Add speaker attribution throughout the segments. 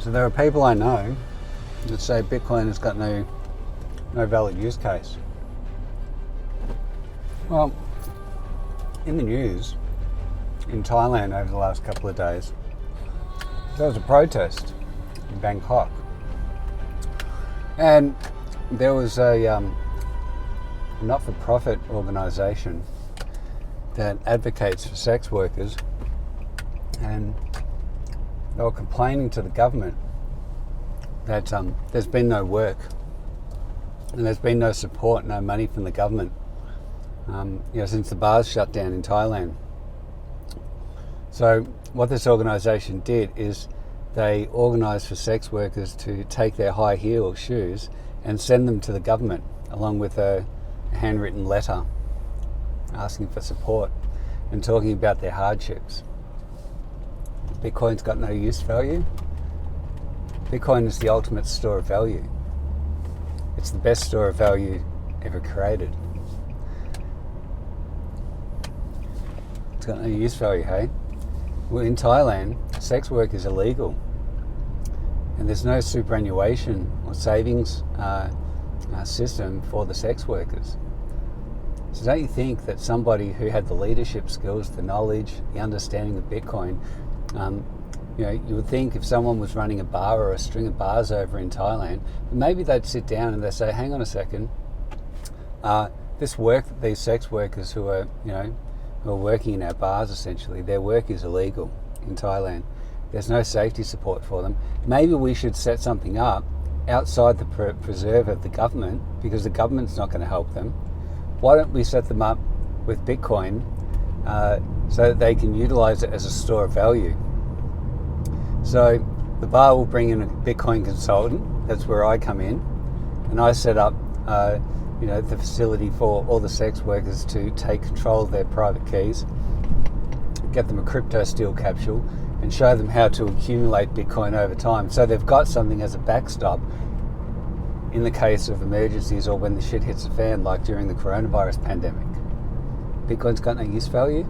Speaker 1: So there are people I know that say Bitcoin has got no valid use case. Well, in the news in Thailand over the last couple of days, there was a protest in Bangkok, and there was a not-for-profit organisation that advocates for sex workers, and they were complaining to the government that there's been no work and there's been no support, no money from the government since the bars shut down in Thailand. So what this organisation did is they organised for sex workers to take their high heel shoes and send them to the government along with a handwritten letter asking for support and talking about their hardships. Bitcoin's got no use value. Bitcoin is the ultimate store of value. It's the best store of value ever created. It's got no use value, hey? Well, in Thailand, sex work is illegal, and there's no superannuation or savings system for the sex workers. So don't you think that somebody who had the leadership skills, the knowledge, the understanding of Bitcoin, you would think if someone was running a bar or a string of bars over in Thailand, maybe they'd sit down and they'd say, hang on a second, this work that these sex workers who are working in our bars, essentially, their work is illegal in Thailand. There's no safety support for them. Maybe we should set something up outside the preserve of the government, because the government's not going to help them. Why don't we set them up with Bitcoin so that they can utilize it as a store of value? So the bar will bring in a Bitcoin consultant. That's where I come in, and I set up the facility for all the sex workers to take control of their private keys, get them a crypto steel capsule, and show them how to accumulate Bitcoin over time, so they've got something as a backstop in the case of emergencies or when the shit hits the fan, like during the coronavirus pandemic. Bitcoin's got no use value?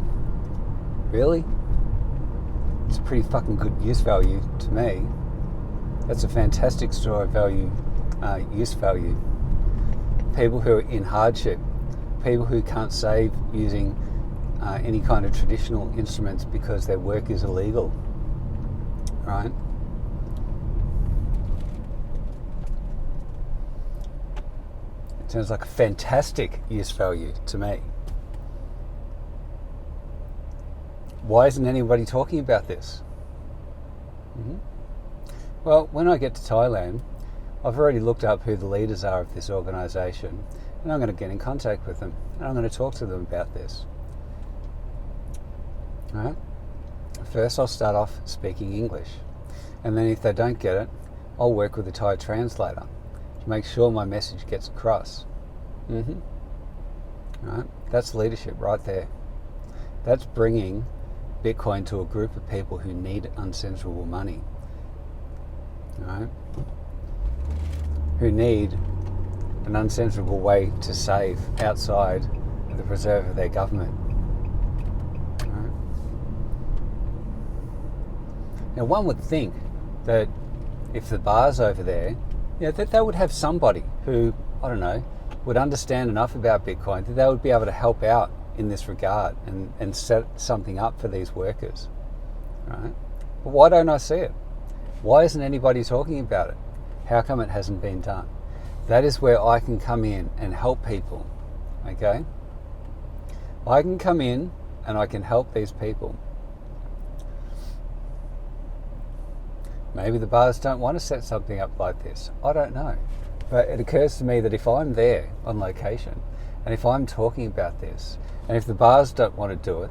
Speaker 1: Really? It's a pretty fucking good use value to me. That's a fantastic store of value, use value. People who are in hardship, people who can't save using any kind of traditional instruments because their work is illegal, right? It sounds like a fantastic use value to me. Why isn't anybody talking about this? Well, when I get to Thailand, I've already looked up who the leaders are of this organisation, and I'm going to get in contact with them, and I'm going to talk to them about this. All right? First, I'll start off speaking English, and then if they don't get it, I'll work with a Thai translator to make sure my message gets across. All right? That's leadership right there. That's bringing Bitcoin to a group of people who need uncensorable money. All right? Who need an uncensorable way to save outside of the preserve of their government. Right. Now, one would think that if the bars over there, that they would have somebody who, would understand enough about Bitcoin that they would be able to help out in this regard and set something up for these workers. Right? But why don't I see it? Why isn't anybody talking about it? How come it hasn't been done? That is where I can come in and help people, okay? I can come in and I can help these people. Maybe the bars don't want to set something up like this. I don't know. But it occurs to me that if I'm there on location, and if I'm talking about this, and if the bars don't want to do it,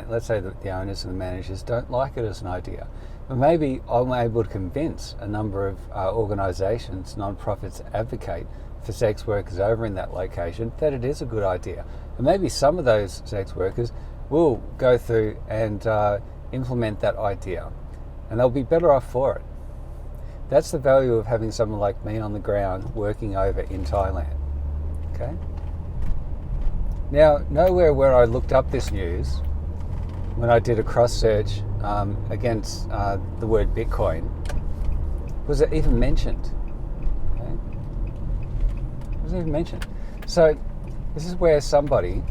Speaker 1: let's say that the owners and the managers don't like it as an idea, but maybe I'm able to convince a number of organisations, non-profits that advocate for sex workers over in that location that it is a good idea. And maybe some of those sex workers will go through and implement that idea, and they'll be better off for it. That's the value of having someone like me on the ground working over in Thailand. Okay? Now, nowhere where I looked up this news, when I did a cross search against the word Bitcoin, Was it even mentioned? Okay. It wasn't even mentioned. So this is where somebody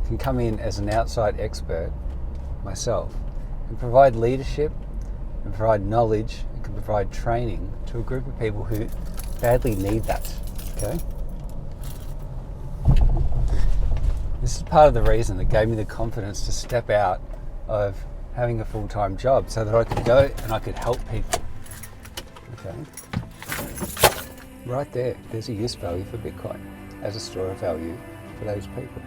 Speaker 1: can come in as an outside expert, myself, and provide leadership and provide knowledge and can provide training to a group of people who badly need that. Okay. This is part of the reason that gave me the confidence to step out of having a full-time job so that I could go and I could help people. Okay. Right there's a use value for Bitcoin as a store of value for those people.